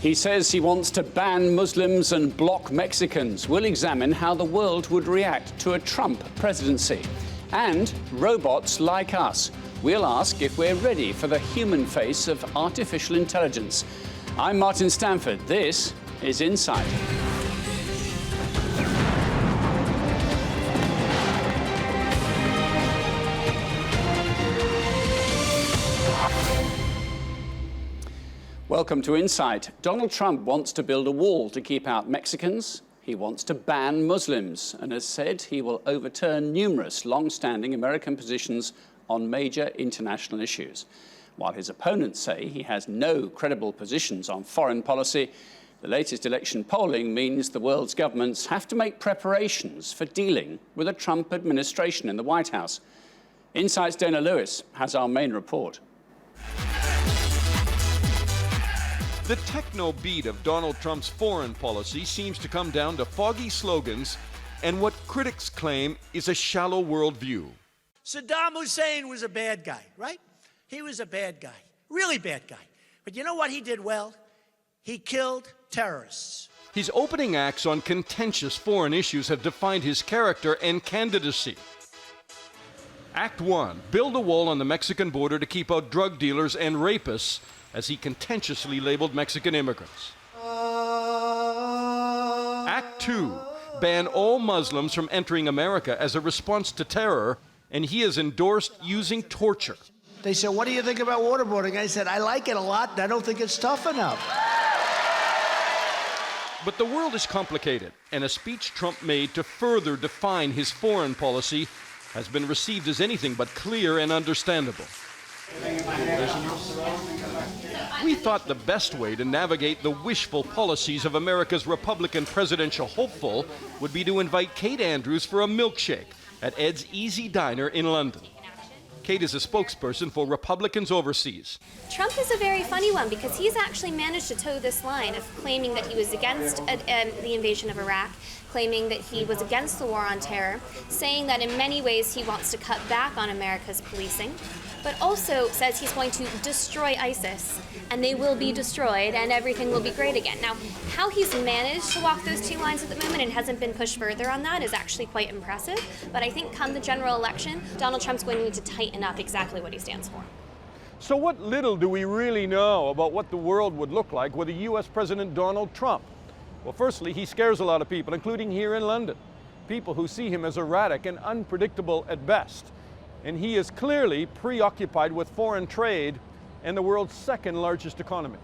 He says he wants to ban Muslims and block Mexicans. We'll examine how the world would react to a Trump presidency. And robots like us. We'll ask if we're ready for the human face of artificial intelligence. I'm Martin Stanford. This is Insight. Welcome to Insight. Donald Trump wants to build a wall to keep out Mexicans. He wants to ban Muslims and has said he will overturn numerous long-standing American positions on major international issues. While his opponents say he has no credible positions on foreign policy, the latest election polling means the world's governments have to make preparations for dealing with a Trump administration in the White House. Insight's Dana Lewis has our main report. The techno beat of Donald Trump's foreign policy seems to come down to foggy slogans and what critics claim is a shallow worldview. Saddam Hussein was a bad guy, right? He was a bad guy, really bad guy. But you know what he did well? He killed terrorists. His opening acts on contentious foreign issues have defined his character and candidacy. Act 1, build a wall on the Mexican border to keep out drug dealers and rapists, as he contentiously labeled Mexican immigrants. Act 2, ban all Muslims from entering America as a response to terror, and he has endorsed using torture. They said, what do you think about waterboarding? I said, I like it a lot, and I don't think it's tough enough. But the world is complicated, and a speech Trump made to further define his foreign policy has been received as anything but clear and understandable. We thought the best way to navigate the wishful policies of America's Republican presidential hopeful would be to invite Kate Andrews for a milkshake at Ed's Easy Diner in London. Kate is a spokesperson for Republicans overseas. Trump is a very funny one because he's actually managed to toe this line of claiming that he was against the invasion of Iraq, claiming that he was against the war on terror, saying that in many ways he wants to cut back on America's policing, but also says he's going to destroy ISIS, and they will be destroyed, and everything will be great again. Now, how he's managed to walk those two lines at the moment and hasn't been pushed further on that is actually quite impressive, but I think come the general election, Donald Trump's going to need to tighten up exactly what he stands for. So what little do we really know about what the world would look like with a U.S. President Donald Trump? Well, firstly, he scares a lot of people, including here in London, people who see him as erratic and unpredictable at best. And he is clearly preoccupied with foreign trade and the world's second largest economy.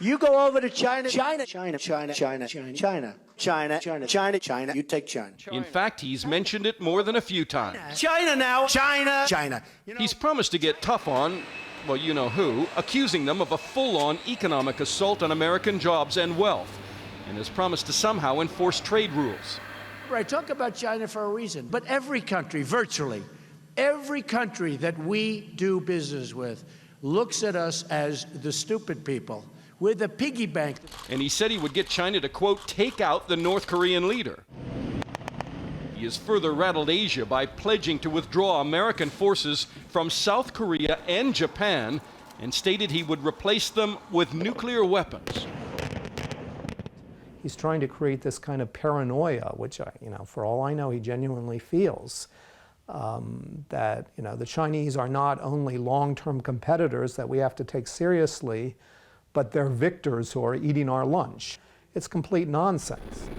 You go over to China, China, China, China, China, China, China, China, China, China, China, you take China. In fact, he's mentioned it more than a few times. China now, China, China. He's promised to get tough on, well, you know who, accusing them of a full-on economic assault on American jobs and wealth, and has promised to somehow enforce trade rules. I talk about China for a reason, but every country, virtually, every country that we do business with looks at us as the stupid people. We're the piggy bank. And he said he would get China to, quote, take out the North Korean leader. He has further rattled Asia by pledging to withdraw American forces from South Korea and Japan and stated he would replace them with nuclear weapons. He's trying to create this kind of paranoia, which, for all I know, he genuinely feels. That the Chinese are not only long-term competitors that we have to take seriously, but they're victors who are eating our lunch. It's complete nonsense.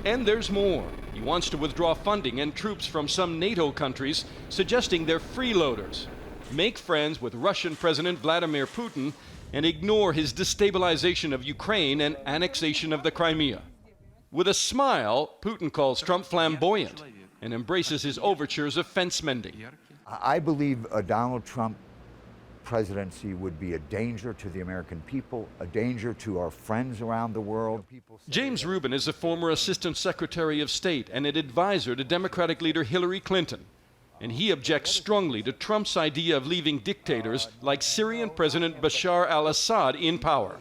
And there's more. He wants to withdraw funding and troops from some NATO countries, suggesting they're freeloaders, make friends with Russian President Vladimir Putin, and ignore his destabilization of Ukraine and annexation of the Crimea. With a smile, Putin calls Trump flamboyant and embraces his overtures of fence mending. I believe a Donald Trump presidency would be a danger to the American people, a danger to our friends around the world. James Rubin is a former Assistant Secretary of State and an advisor to Democratic leader Hillary Clinton. And he objects strongly to Trump's idea of leaving dictators like Syrian President Bashar al-Assad in power.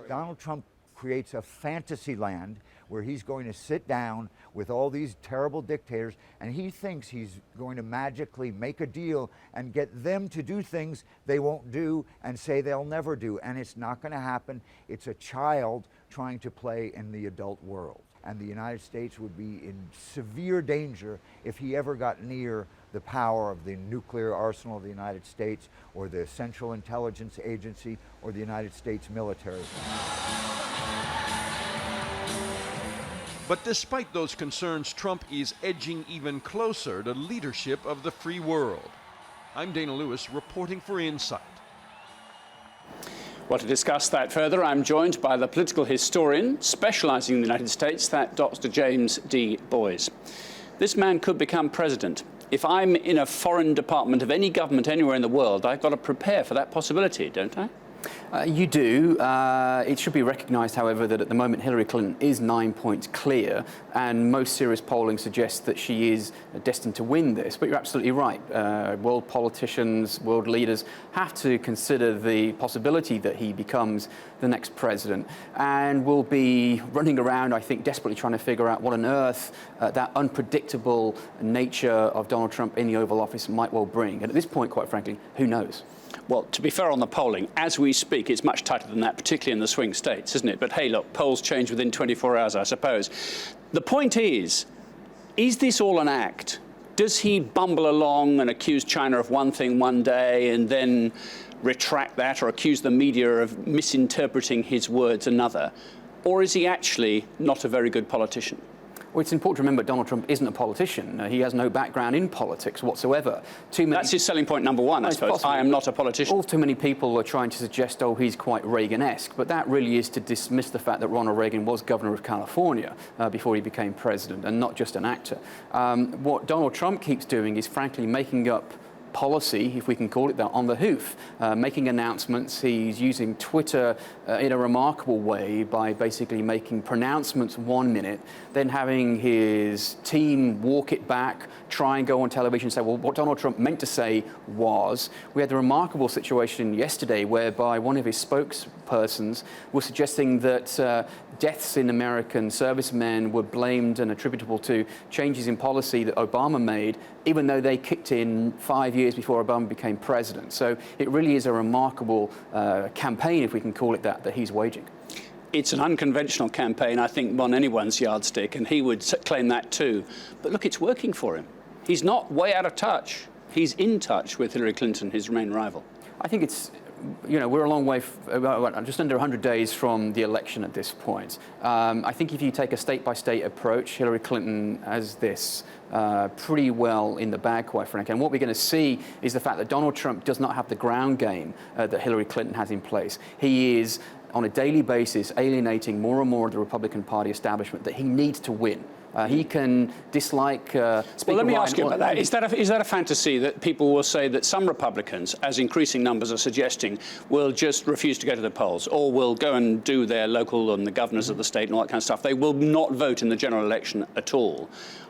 Donald Trump creates a fantasy land where he's going to sit down with all these terrible dictators, and he thinks he's going to magically make a deal and get them to do things they won't do and say they'll never do. And it's not going to happen. It's a child trying to play in the adult world. And the United States would be in severe danger if he ever got near the power of the nuclear arsenal of the United States, or the Central Intelligence Agency, or the United States military. But despite those concerns, Trump is edging even closer to leadership of the free world. I'm Dana Lewis, reporting for Insight. Well, to discuss that further, I'm joined by the political historian specialising in the United States, that Dr. James D. Boys. This man could become president. If I'm in a foreign department of any government anywhere in the world, I've got to prepare for that possibility, don't I? You do. It should be recognised, however, that at the moment Hillary Clinton is 9 points clear, and most serious polling suggests that she is destined to win this. But you're absolutely right. World politicians, world leaders have to consider the possibility that he becomes the next president, and will be running around, I think, desperately trying to figure out what on earth that unpredictable nature of Donald Trump in the Oval Office might well bring. And at this point, quite frankly, who knows? Well, to be fair on the polling, as we speak, it's much tighter than that, particularly in the swing states, isn't it? But hey, look, polls change within 24 hours, I suppose. The point is this all an act? Does he bumble along and accuse China of one thing one day and then retract that, or accuse the media of misinterpreting his words another? Or is he actually not a very good politician? Well, it's important to remember Donald Trump isn't a politician. He has no background in politics whatsoever. That's his selling point number one, I suppose. Possible. I am not a politician. All too many people are trying to suggest, oh, he's quite Reagan-esque, but that really is to dismiss the fact that Ronald Reagan was governor of California before he became president, and not just an actor. What Donald Trump keeps doing is, frankly, making up policy, if we can call it that, on the hoof, making announcements. He's using Twitter in a remarkable way by basically making pronouncements 1 minute, then having his team walk it back, try and go on television and say, well, what Donald Trump meant to say was. We had the remarkable situation yesterday whereby one of his spokespersons was suggesting that deaths in American servicemen were blamed and attributable to changes in policy that Obama made, even though they kicked in 5 years before Obama became president. So it really is a remarkable campaign, if we can call it that he's waging. It's an unconventional campaign, I think, on anyone's yardstick, and he would claim that too. But look, it's working for him. He's not way out of touch. He's in touch with Hillary Clinton, his main rival. I think it's, we're a long way, just under 100 days from the election at this point. I think if you take a state-by-state approach, Hillary Clinton has this pretty well in the bag, quite frankly. And what we're going to see is the fact that Donald Trump does not have the ground game that Hillary Clinton has in place. He is, on a daily basis, alienating more and more of the Republican Party establishment that he needs to win. He can dislike Speaker Well, let me Ryan. ask you about that. Is that a fantasy that people will say that some Republicans, as increasing numbers are suggesting, will just refuse to go to the polls, or will go and do their local and the governors of the state and all that kind of stuff? They will not vote in the general election at all.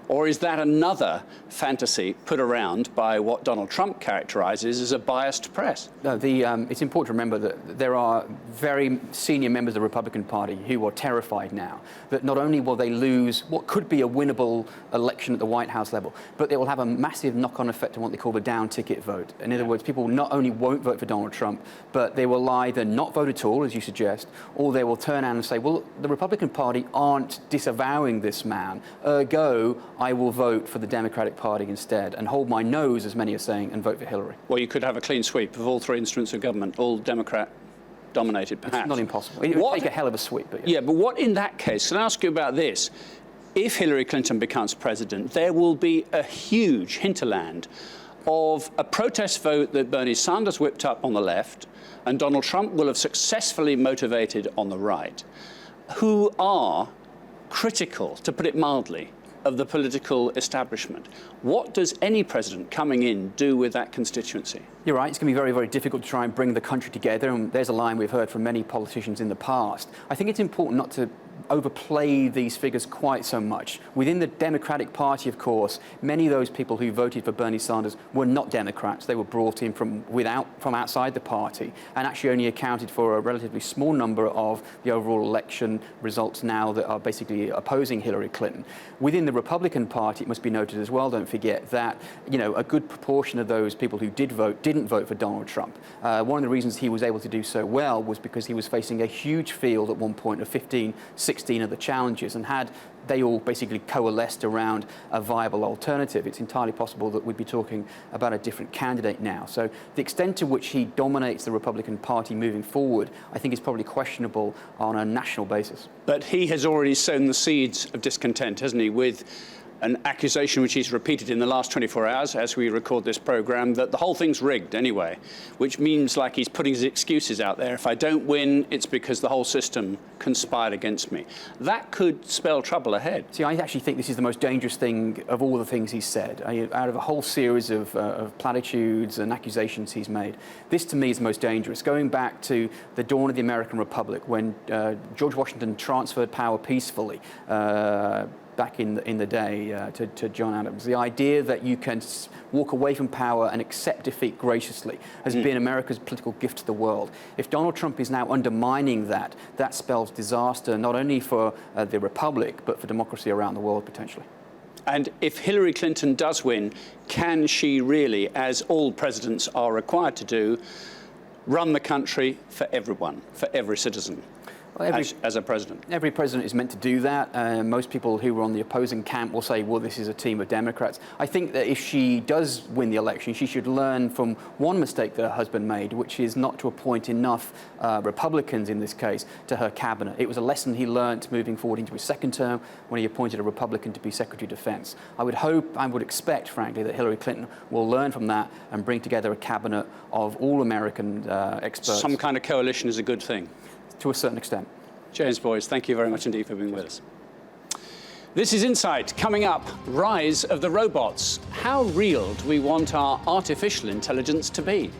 Or is that another fantasy put around by what Donald Trump characterizes as a biased press? No, it's important to remember that there are very senior members of the Republican Party who are terrified now that not only will they lose what could be a winnable election at the White House level, but it will have a massive knock-on effect on what they call the down ticket vote. In other words, people not only won't vote for Donald Trump, but they will either not vote at all, as you suggest, or they will turn out and say, well, the Republican Party aren't disavowing this man, ergo, I will vote for the Democratic Party instead, and hold my nose, as many are saying, and vote for Hillary. Well, you could have a clean sweep of all three instruments of government, all Democrat-dominated, perhaps. It's not impossible. It would take a hell of a sweep. But yeah, but what in that case, can I ask you about this? If Hillary Clinton becomes president, there will be a huge hinterland of a protest vote that Bernie Sanders whipped up on the left, and Donald Trump will have successfully motivated on the right, who are critical, to put it mildly, of the political establishment. What does any president coming in do with that constituency? You're right, it's going to be very, very difficult to try and bring the country together, and there's a line we've heard from many politicians in the past. I think it's important not to overplay these figures quite so much. Within the Democratic Party, of course, many of those people who voted for Bernie Sanders were not Democrats. They were brought in from outside the party, and actually only accounted for a relatively small number of the overall election results now that are basically opposing Hillary Clinton. Within the Republican Party, it must be noted as well, don't forget, that a good proportion of those people who did vote didn't vote for Donald Trump. One of the reasons he was able to do so well was because he was facing a huge field at one point of 15, 16 of the challenges, and had they all basically coalesced around a viable alternative, it's entirely possible that we'd be talking about a different candidate now. So the extent to which he dominates the Republican Party moving forward, I think is probably questionable on a national basis. But he has already sown the seeds of discontent, hasn't he, with an accusation which he's repeated in the last 24 hours as we record this programme, that the whole thing's rigged anyway, which means like he's putting his excuses out there. If I don't win, it's because the whole system conspired against me. That could spell trouble ahead. See, I actually think this is the most dangerous thing of all the things he's said. Out of a whole series of platitudes and accusations he's made, this to me is the most dangerous. Going back to the dawn of the American Republic, when George Washington transferred power peacefully, back in the day to John Adams. The idea that you can walk away from power and accept defeat graciously has been America's political gift to the world. If Donald Trump is now undermining that, that spells disaster not only for the Republic, but for democracy around the world, potentially. And if Hillary Clinton does win, can she really, as all presidents are required to do, run the country for everyone, for every citizen? Well, as a president. Every president is meant to do that. Most people who were on the opposing camp will say, well, this is a team of Democrats. I think that if she does win the election, she should learn from one mistake that her husband made, which is not to appoint enough Republicans, in this case, to her cabinet. It was a lesson he learned moving forward into his second term when he appointed a Republican to be Secretary of Defense. I would expect, frankly, that Hillary Clinton will learn from that and bring together a cabinet of all American experts. Some kind of coalition is a good thing. To a certain extent. James Boyes, thank you very much indeed for being with us. This is Insight. Coming up, rise of the robots. How real do we want our artificial intelligence to be?